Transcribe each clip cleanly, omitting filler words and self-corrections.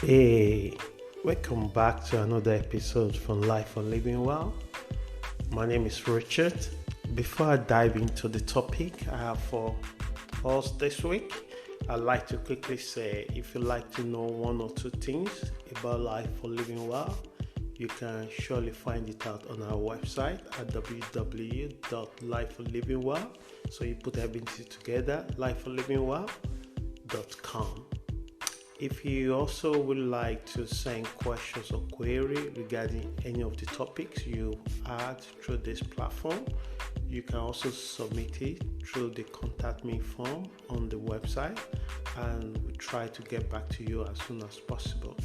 Hey, welcome back to another episode from Life for Living Well. My name is Richard. Before I dive into the topic I have for us this week, I'd like to quickly say if you'd like to know one or two things about Life for Living Well, you can surely find it out on our website at www.lifeforlivingwell. So you put everything together, lifeforlivingwell.com. If you also would like to send questions or query regarding any of the topics you add through this platform, you can also submit it through the contact me form on the website, and we'll try to get back to you as soon as possible.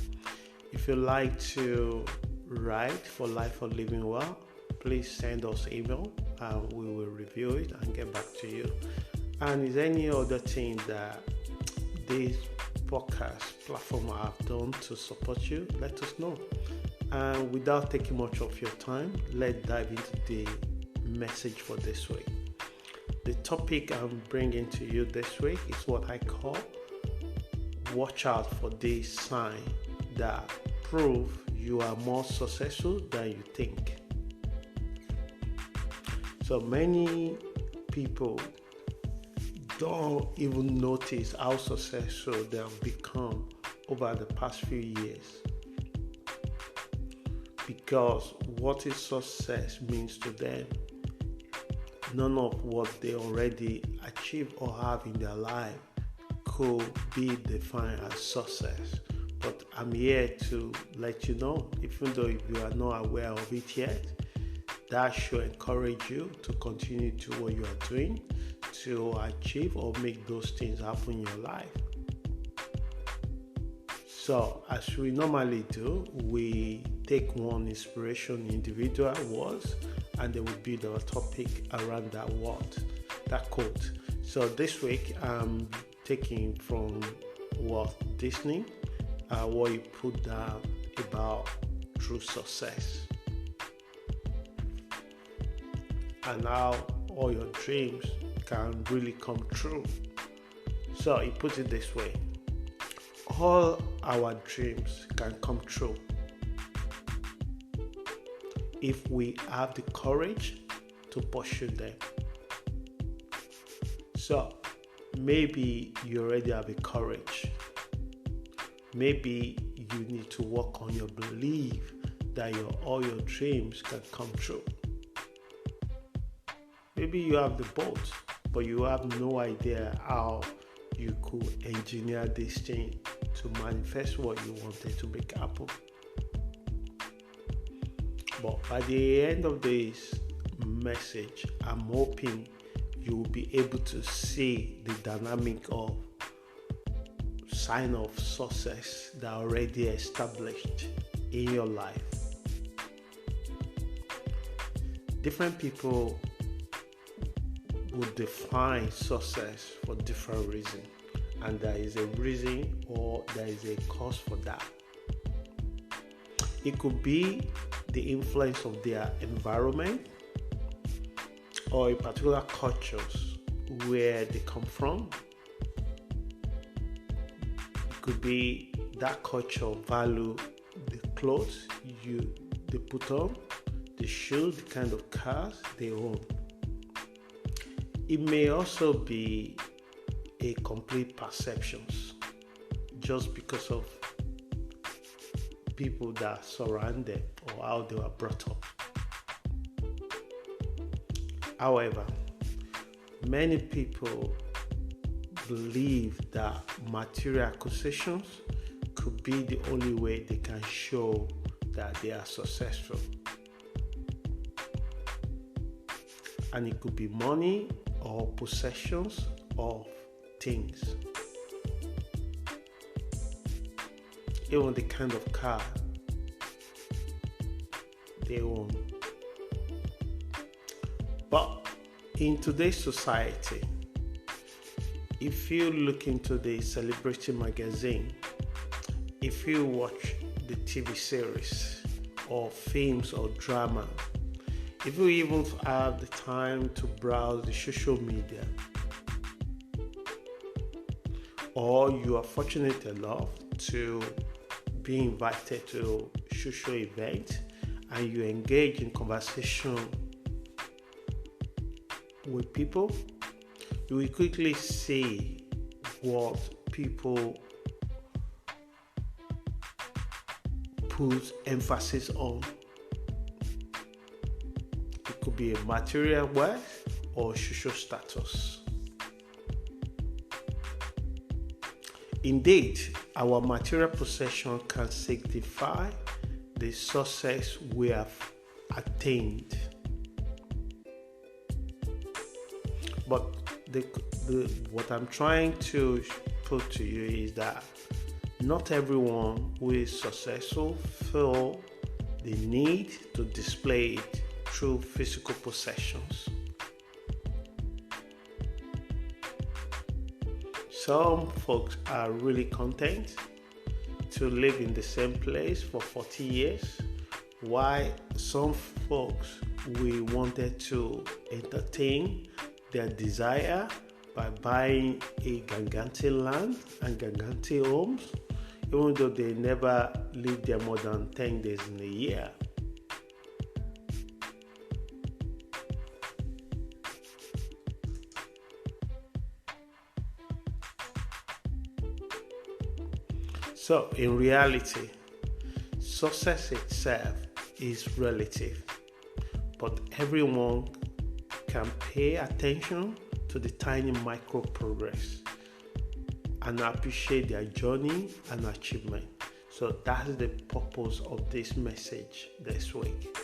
If you'd like to write for Life for Living Well, please send us email and we will review it and get back to you. And is there any other thing that this podcast platform have done to support you, let us know. And without taking much of your time, let's dive into the message for this week. The topic I'm bringing to you this week is what I call watch out for this sign that prove you are more successful than you think. So many people don't even notice how successful they have become over the past few years, because what is success means to them, none of what they already achieve or have in their life could be defined as success. But I'm here to let you know, even though you are not aware of it yet, that should encourage you to continue to what you are doing to achieve or make those things happen in your life. So, as we normally do, we take one inspiration individual words and then we build our topic around that word, that quote. So this week I'm taking from Walt Disney, what he put down about true success and how all your dreams can really come true. So he puts it this way: all our dreams can come true if we have the courage to pursue them. So maybe you already have the courage. Maybe you need to work on your belief that all your dreams can come true. Maybe you have the boat, but you have no idea how you could engineer this thing to manifest what you wanted to make happen. But by the end of this message, I'm hoping you will be able to see the dynamic of sign of success that are already established in your life. Different people would define success for different reasons, and there is a reason or there is a cause for that. It could be the influence of their environment or a particular cultures where they come from. It could be that culture value the clothes they put on, the shoes, the kind of cars they own. It may also be a complete perceptions, just because of people that surround them or how they were brought up. However, many people believe that material acquisitions could be the only way they can show that they are successful. And it could be money or possessions of things. Even the kind of car they own. But in today's society, if you look into the celebrity magazine, if you watch the TV series or films or drama, if you even have the time to browse the social media, or you are fortunate enough to being invited to social event and you engage in conversation with people, you will quickly see what people put emphasis on. It could be a material wealth or social status. Indeed, our material possession can signify the success we have attained. But what I'm trying to put to you is that not everyone who is successful feel the need to display it through physical possessions. Some folks are really content to live in the same place for 40 years, while some folks we wanted to entertain their desire by buying a gigantic land and gigantic homes, even though they never live there more than 10 days in a year. So, in reality, success itself is relative, but everyone can pay attention to the tiny micro progress and appreciate their journey and achievement. So that's the purpose of this message this week.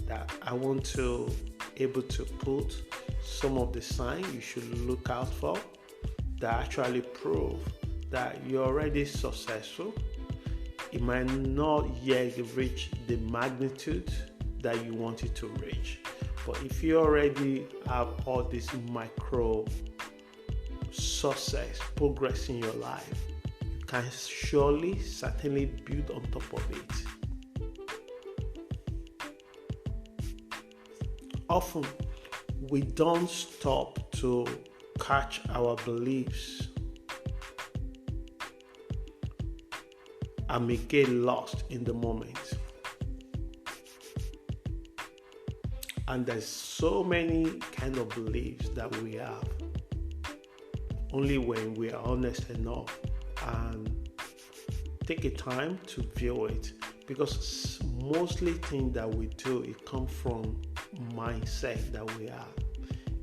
That I want to able to put some of the signs you should look out for that actually prove that you're already successful. It might not yet reach the magnitude that you want it to reach. But if you already have all this micro success, progress in your life, you can certainly build on top of it. Often, we don't stop to catch our beliefs and may get lost in the moment. And there's so many kind of beliefs that we have. Only when we are honest enough and take a time to view it, because mostly things that we do, it comes from mindset that we have.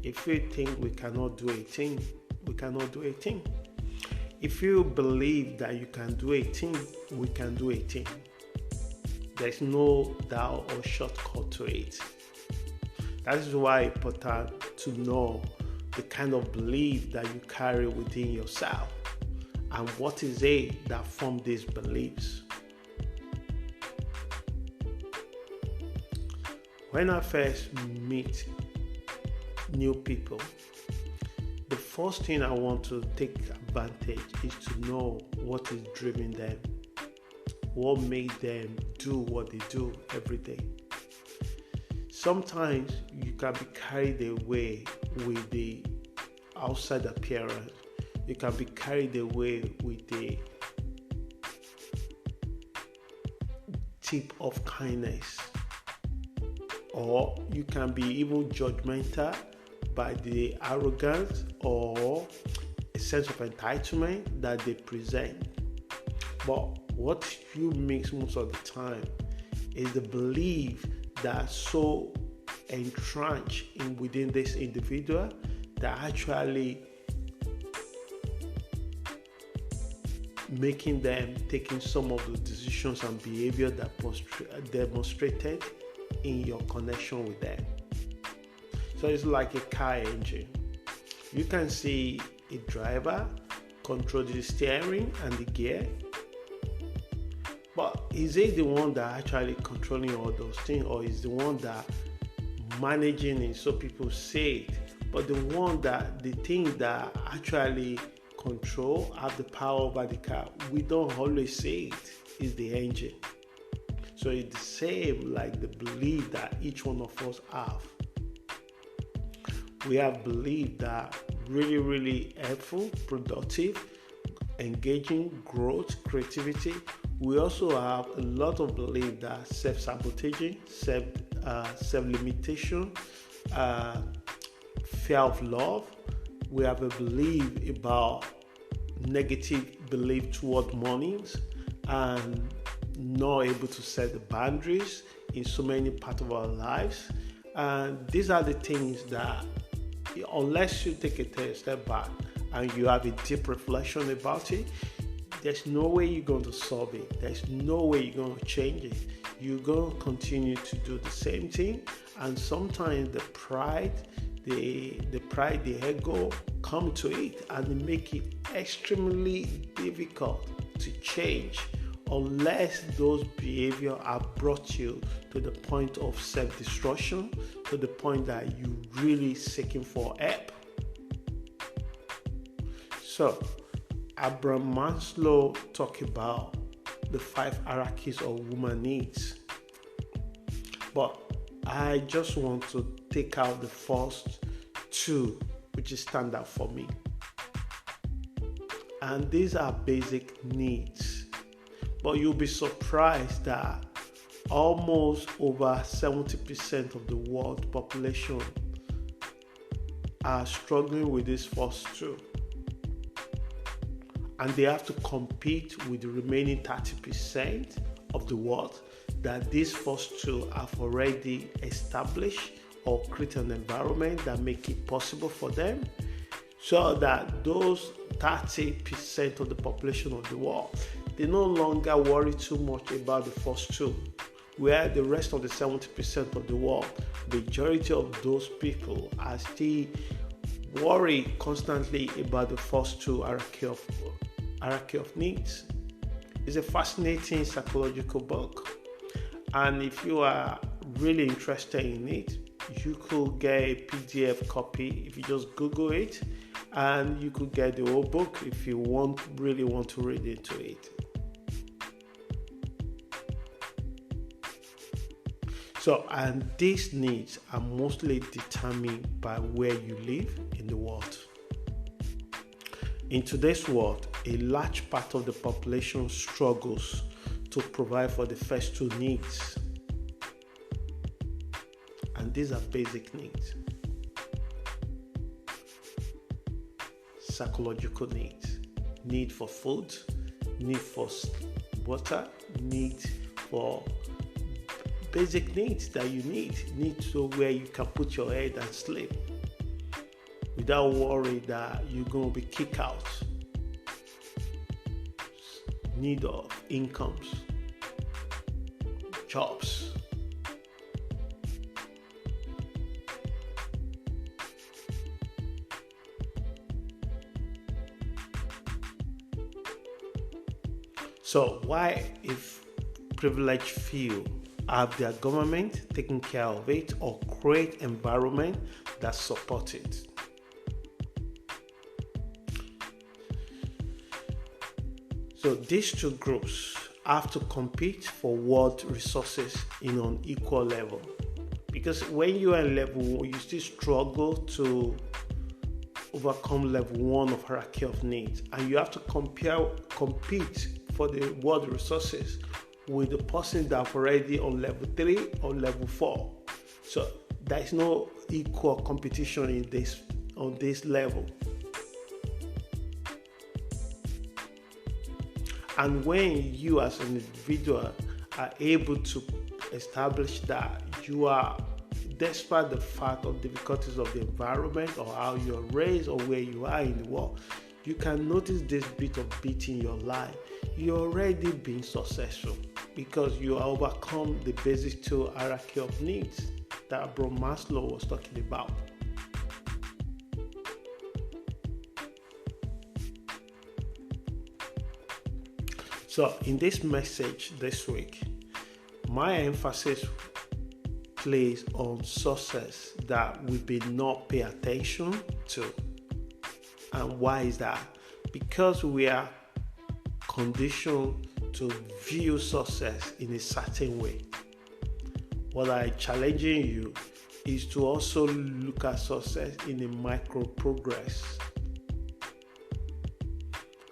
If we think we cannot do a thing, we cannot do a thing. If you believe that you can do a thing, we can do a thing. There's no doubt or shortcut to it. That is why it's important to know the kind of belief that you carry within yourself and what is it that forms these beliefs. When I first meet new people, the first thing I want to take advantage is to know what is driving them, what made them do what they do every day. Sometimes you can be carried away with the outside appearance. You can be carried away with the tip of kindness. Or you can be even judgmental by the arrogance or a sense of entitlement that they present. But what you miss most of the time is the belief that so entrenched within this individual that actually making them taking some of the decisions and behavior that demonstrated in your connection with them. So it's like a car engine. You can see a driver control the steering and the gear, but is he the one that actually controlling all those things, or is the one that managing it so people say it? But the thing that actually control, have the power over the car, we don't always say it, is the engine. So it's the same like the belief that each one of us have. We have belief that really helpful, productive, engaging, growth, creativity, We also have a lot of belief that self-sabotaging, self-limitation, fear of love. We have a belief about negative belief toward mornings and not able to set the boundaries in so many parts of our lives. And these are the things that, unless you take a step back and you have a deep reflection about it, there's no way you're going to solve it. There's no way you're going to change it. You're going to continue to do the same thing. And sometimes the pride, the ego come to it, and they make it extremely difficult to change unless those behaviors have brought you to the point of self-destruction, to the point that you're really seeking for help. So, Abraham Maslow talked about the 5 hierarchies of human needs. But I just want to take out the first 2, which is standard for me. And these are basic needs. But you'll be surprised that almost over 70% of the world population are struggling with these first 2. And they have to compete with the remaining 30% of the world that these first 2 have already established or create an environment that make it possible for them, so that those 30% of the population of the world, they no longer worry too much about the first 2, where the rest of the 70% of the world, majority of those people are still worry constantly about the first 2 hierarchy of needs. It's a fascinating psychological book, and if you are really interested in it, you could get a PDF copy if you just Google it, and you could get the whole book if you really want to read into it. So, and these needs are mostly determined by where you live in the world. In today's world, a large part of the population struggles to provide for the first 2 needs. And these are basic needs. Psychological needs. Need for food, need for water, need for basic needs that you need to where you can put your head and sleep without worry that you're going to be kicked out. Need of incomes, jobs. So why, if privileged few have their government taking care of it or create environment that support it? So these 2 groups have to compete for world resources in an equal level. Because when you are in level 1, you still struggle to overcome level 1 of hierarchy of needs. And you have to compete for the world resources with the person that's already on level 3 or level 4. So there is no equal competition on this level. And when you as an individual are able to establish that you are, despite the fact of difficulties of the environment or how you're raised or where you are in the world, you can notice this bit of beat in your life. You're already being successful because you overcome the basic 2 hierarchy of needs that Abraham Maslow was talking about. So in this message this week, my emphasis plays on success that we may not pay attention to. And why is that? Because we are conditioned to view success in a certain way. What I'm challenging you is to also look at success in a micro progress.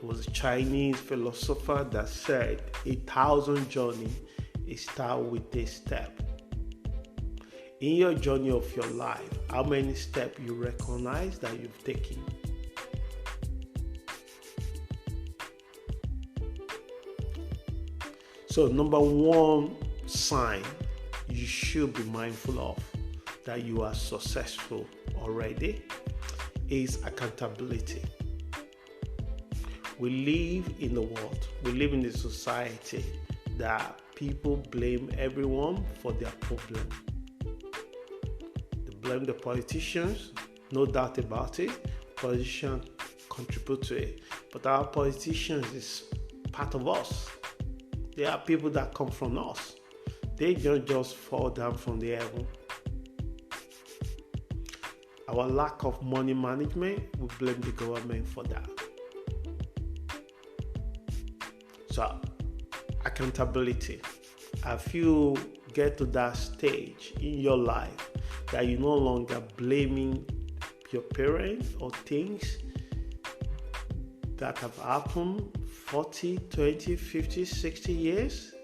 was a Chinese philosopher that said 1,000 journeys start with a step. In your journey of your life, how many steps you recognize that you've taken? So number one sign you should be mindful of that you are successful already is accountability. We live in the world, we live in a society that people blame everyone for their problem. They blame the politicians, no doubt about it. Politicians contribute to it, but our politicians is part of us. They are people that come from us. They don't just fall down from the heaven. Our lack of money management, we blame the government for that. So, accountability. If you get to that stage in your life that you're no longer blaming your parents or things that have happened 40, 20, 50, 60 years,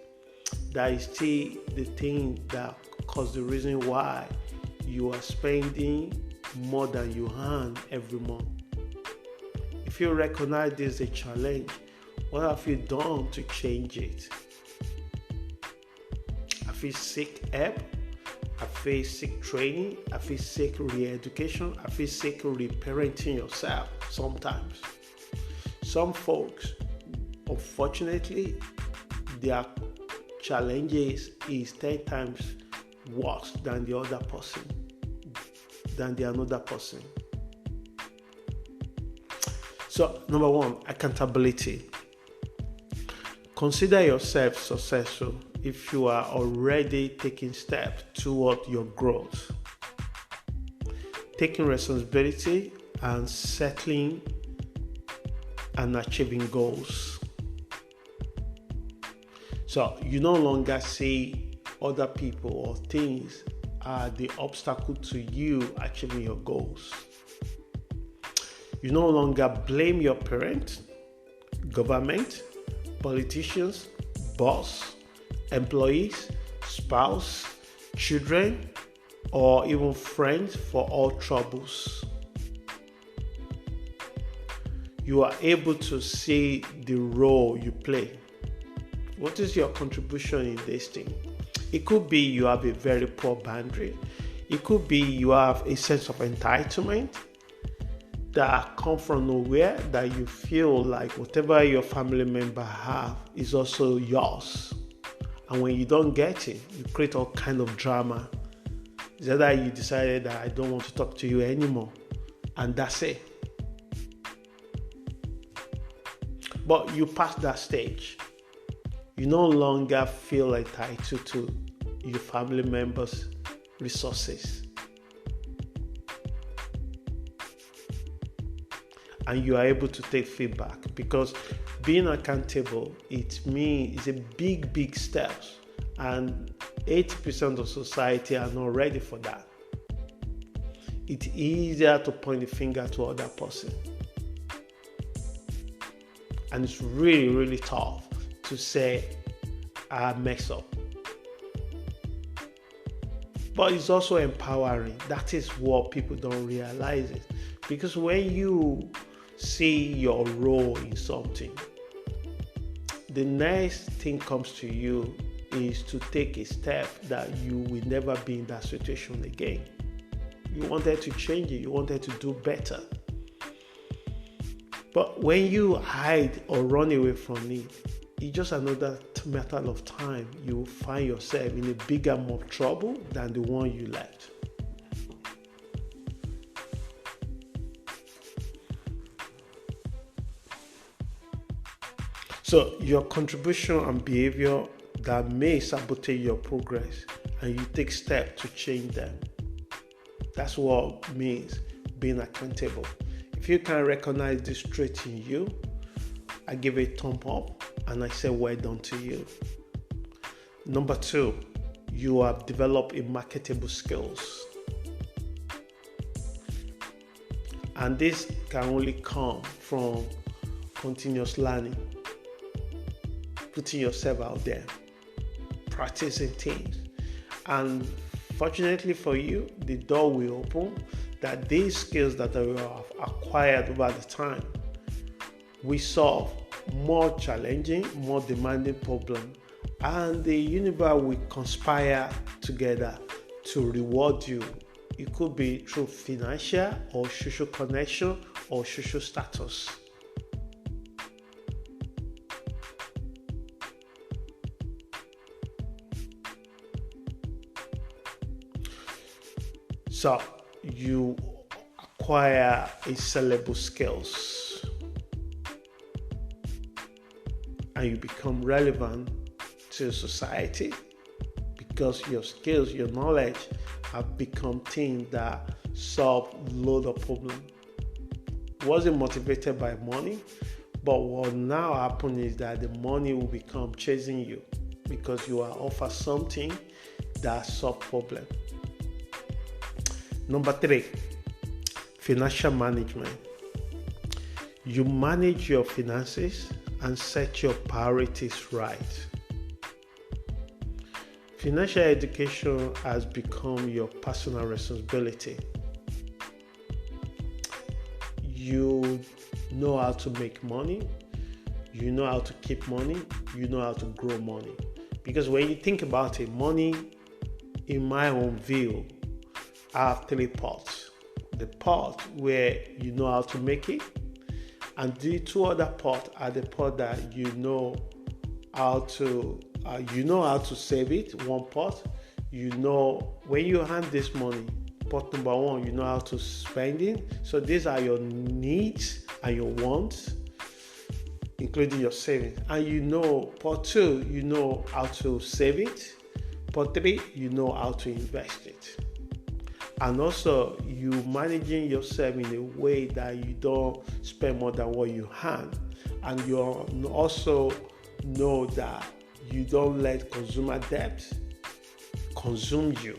that is still the thing that caused the reason why you are spending more than you earn every month. If you recognize this as a challenge, what have you done to change it? Have you seek help? Have you seek training? Have you seek re-education? Have you seek reparenting yourself sometimes? Some folks, unfortunately, their challenges is 10 times worse than the other person, than the another person. So, number one, accountability. Consider yourself successful if you are already taking steps toward your growth, taking responsibility and settling and achieving goals. So you no longer see other people or things are the obstacle to you achieving your goals. You no longer blame your parents, government, politicians, boss, employees, spouse, children, or even friends for all troubles. You are able to see the role you play. What is your contribution in this thing? It could be you have a very poor boundary. It could be you have a sense of entitlement that come from nowhere, that you feel like whatever your family member have is also yours. And when you don't get it, you create all kind of drama. It's either you decided that I don't want to talk to you anymore, and that's it. But you pass that stage. You no longer feel entitled to your family members' resources. And you are able to take feedback, because being accountable, it means it's a big step, and 80% of society are not ready for that. It's easier to point the finger to other person, and it's really tough to say I mess up. But it's also empowering. That is what people don't realize it, because when you see your role in something, the next thing comes to you is to take a step that you will never be in that situation again. You wanted to change it, you wanted to do better. But when you hide or run away from it, it's just another matter of time. You will find yourself in a bigger, more trouble than the one you left. So your contribution and behavior that may sabotage your progress, and you take steps to change them. That's what it means being accountable. If you can recognize this trait in you, I give a thumb up and I say well done to you. Number 2, you have developed a marketable skills. And this can only come from continuous learning, putting yourself out there, practicing things. And fortunately for you, the door will open that these skills that you have acquired over the time will solve more challenging, more demanding problems, and the universe will conspire together to reward you. It could be through financial or social connection or social status. So you acquire a sellable skills and you become relevant to society because your skills, your knowledge have become things that solve load of problems. Wasn't motivated by money, but what now happens is that the money will become chasing you because you are offered something that solves problem. Number 3, financial management. You manage your finances and set your priorities right. Financial education has become your personal responsibility. You know how to make money, you know how to keep money, you know how to grow money. Because when you think about it, money, in my own view, I have 3 parts. The part where you know how to make it, and the 2 other parts are the part that you know how to save it. One part, you know when you hand this money. Part number 1, you know how to spend it. So these are your needs and your wants, including your savings. And you know, part 2, you know how to save it. Part 3, you know how to invest it. And also, you managing yourself in a way that you don't spend more than what you have. And you also know that you don't let consumer debt consume you.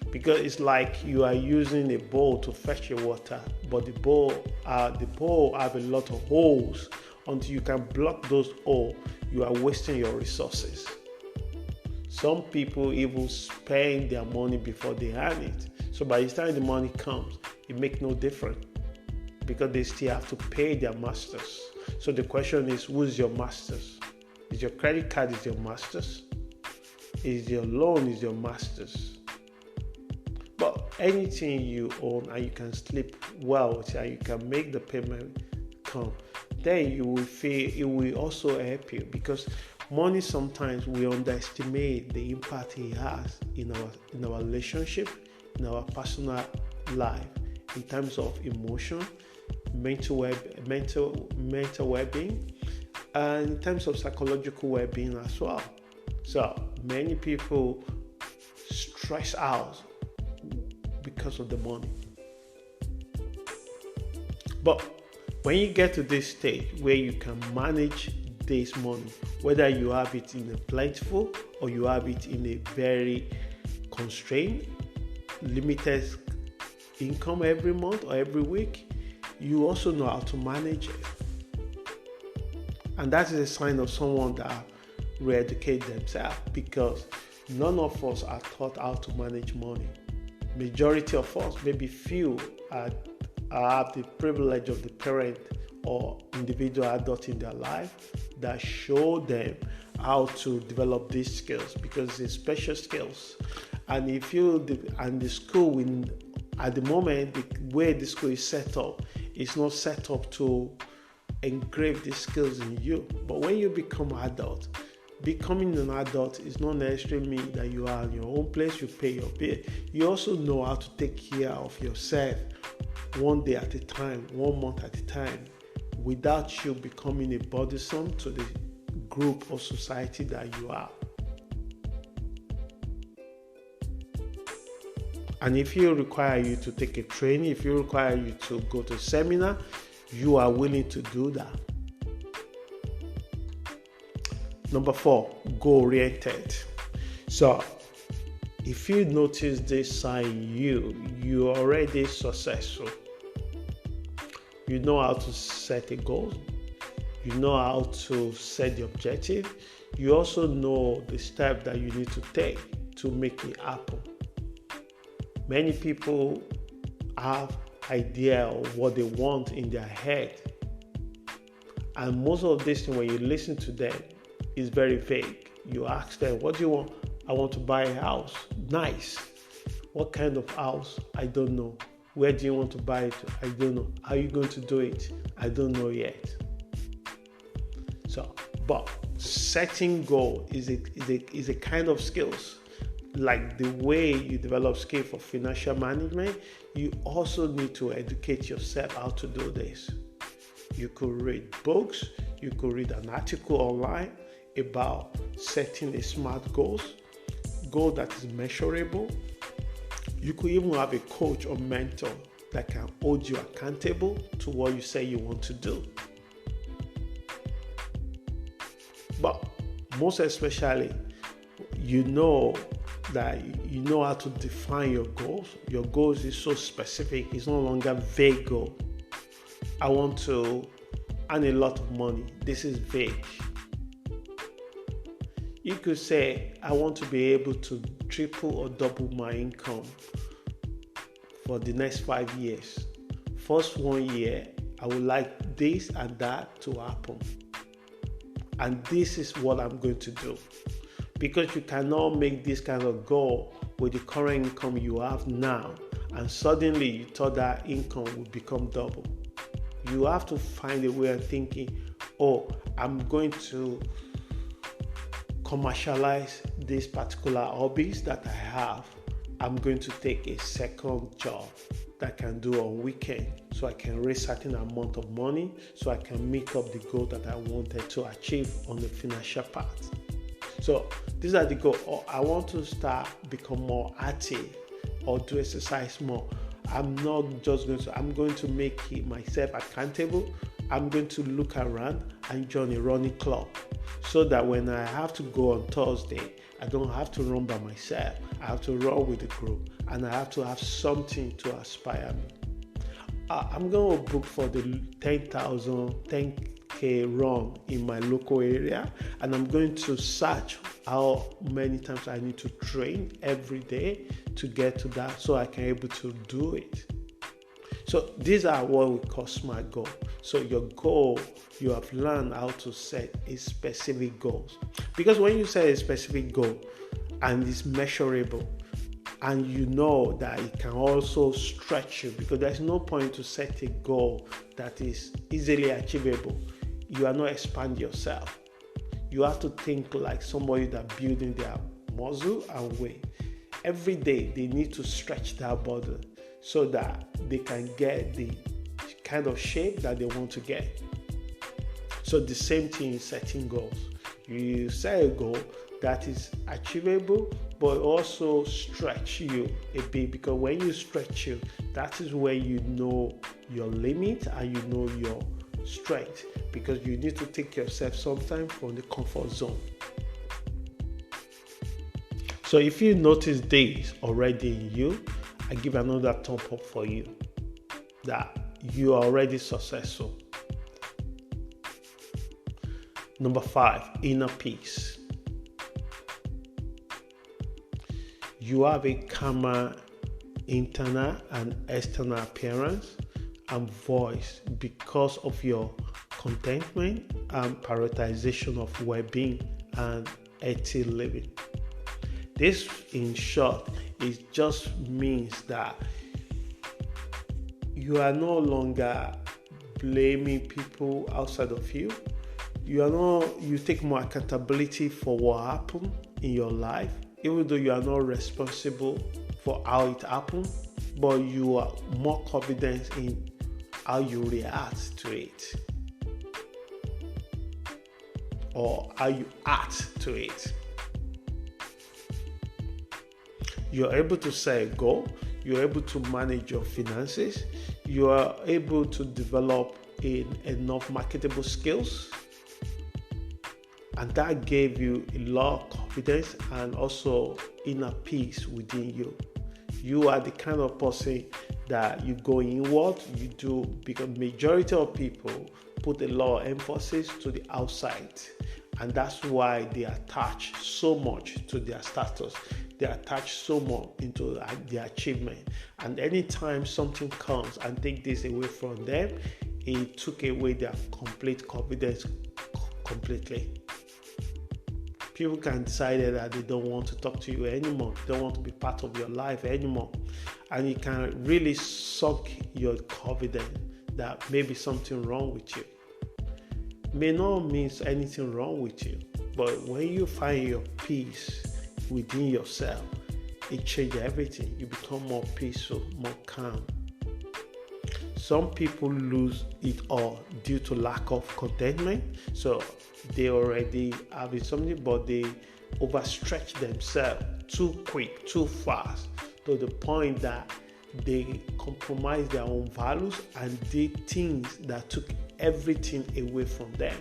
Because it's like you are using a bowl to fetch your water, but the bowl have a lot of holes. Until you can block those holes, you are wasting your resources. Some people even spend their money before they earn it. So by the time the money comes, it makes no difference because they still have to pay their masters. So the question is, who's your masters? Is your credit card your masters? Is your loan your masters? But anything you own and you can sleep well with it and you can make the payment come, then you will feel it will also help you because money sometimes we underestimate the impact it has in our relationship, in our personal life, in terms of emotion, mental well-being, and in terms of psychological well-being as well. So many people stress out because of the money. But when you get to this stage where you can manage this money, whether you have it in a plentiful or you have it in a very constrained, limited income every month or every week, you also know how to manage it. And that is a sign of someone that re-educate themselves because none of us are taught how to manage money. Majority of us, maybe few, have the privilege of the parent or individual adult in their life that show them how to develop these skills because it's special skills. And the school, at the moment, the way the school is set up, it's not set up to engrave these skills in you. But when you become adult, becoming an adult is not necessarily mean that you are in your own place, you pay your bill. You also know how to take care of yourself one day at a time, 1 month at a time, without you becoming a burdensome to the group or society that you are. And if you require you to take a training, if you require you to go to a seminar, you are willing to do that. Number 4, goal-oriented. So, if you notice this sign, you're already successful. You know how to set a goal. You know how to set the objective. You also know the step that you need to take to make it happen. Many people have idea of what they want in their head. And most of this thing, when you listen to them, is very vague. You ask them, what do you want? I want to buy a house. Nice. What kind of house? I don't know. Where do you want to buy it? I don't know. How are you going to do it? I don't know yet. So, but setting goal is a kind of skills. Like the way you develop skill for financial management, you also need to educate yourself how to do this. You could read books, you could read an article online about setting a smart goal that is measurable. You could even have a coach or mentor that can hold you accountable to what you say you want to do. But most especially, you know that you know how to define your goals. Your goals is so specific. It's no longer vague goal. I want to earn a lot of money. This is vague. You could say, I want to be able to triple or double my income for the next 5 years. First 1 year, I would like this and that to happen. And this is what I'm going to do. Because you cannot make this kind of goal with the current income you have now, and suddenly you thought that income would become double. You have to find a way of thinking, I'm going to commercialize these particular hobbies that I have. I'm going to take a second job that I can do on weekend so I can raise certain amount of money so I can meet up the goal that I wanted to achieve on the financial part. So these are the goals. Or I want to start become more active or to exercise more. I'm not just I'm going to make myself accountable. I'm going to look around and join a running club so that when I have to go on Thursday, I don't have to run by myself. I have to run with the group, and I have to have something to aspire me. I'm going to book for the 10K run in my local area, and I'm going to search how many times I need to train every day to get to that so I can able to do it. So these are what we call SMART goals. So your goal, you have learned how to set a specific goals. Because when you set a specific goal and it's measurable, and you know that it can also stretch you, because there's no point to set a goal that is easily achievable. You are not expanding yourself. You have to think like somebody that building their muscle and weight. Every day they need to stretch their body so that they can get the kind of shape that they want to get. So the same thing is setting goals. You set a goal that is achievable but also stretch you a bit, because when you stretch you, that is where you know your limit and you know your strength, because you need to take yourself sometimes from the comfort zone. So if you notice this already in you, I give another thumb up for you that you are already successful. Number 5, inner peace. You have a calmer internal and external appearance and voice because of your contentment and prioritization of well-being and healthy living. This, in short, it just means that you are no longer blaming people outside of you. You take more accountability for what happened in your life, even though you are not responsible for how it happened, but you are more confident in how you react to it or how you act to it. You're able to set a goal, you're able to manage your finances, you are able to develop enough marketable skills, and that gave you a lot of confidence and also inner peace within you. You are the kind of person that you go inward, you do, because majority of people put a lot of emphasis to the outside, and that's why they attach so much to their status. They attach so much into their achievement, and anytime something comes and take this away from them, it took away their complete confidence completely. People can decide that they don't want to talk to you anymore, don't want to be part of your life anymore, and it can really suck your confidence that maybe something wrong with you. May not mean anything wrong with you, but when you find your peace within yourself, it changes everything. You become more peaceful, more calm. Some people lose it all due to lack of contentment. So they already have something, but they overstretch themselves too quick, too fast, to the point that they compromise their own values and did things that took everything away from them.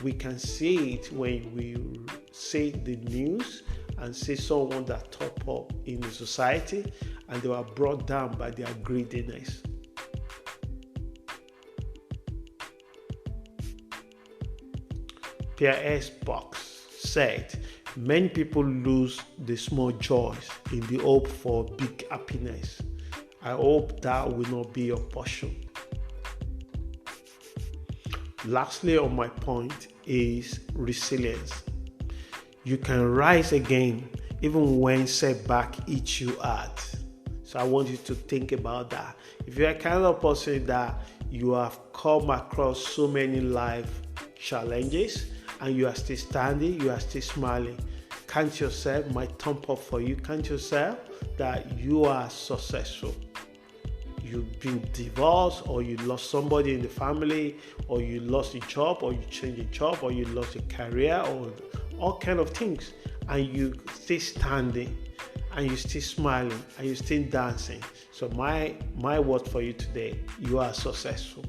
We can see it when we see the news and see someone that top up in the society and they were brought down by their greediness. Pierre S. Box said, many people lose the small joys in the hope for big happiness. I hope that will not be your portion. Lastly, on my point is resilience. You can rise again even when setback eats you hard. So I want you to think about that. If you're a kind of person that you have come across so many life challenges and you are still standing, you are still smiling, count yourself, my thumb up for you, count yourself that you are successful. You've been divorced, or you lost somebody in the family, or you lost a job, or you changed a job, or you lost a career, or all kind of things, and you still standing, and you still smiling, and you still dancing. So my word for you today, you are successful.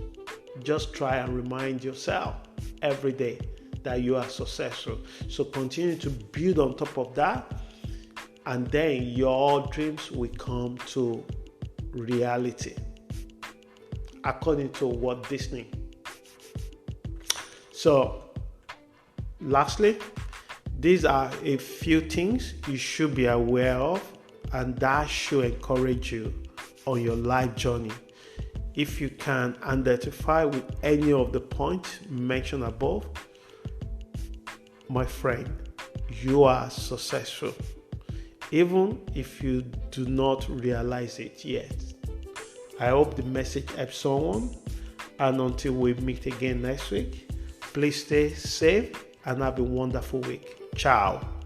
Just try and remind yourself every day that you are successful. So continue to build on top of that, and then your dreams will come to reality, according to Walt Disney. So lastly, these are a few things you should be aware of, and that should encourage you on your life journey. If you can identify with any of the points mentioned above, my friend, you are successful, even if you do not realize it yet. I hope the message helps someone, and until we meet again next week, please stay safe and have a wonderful week. Ciao.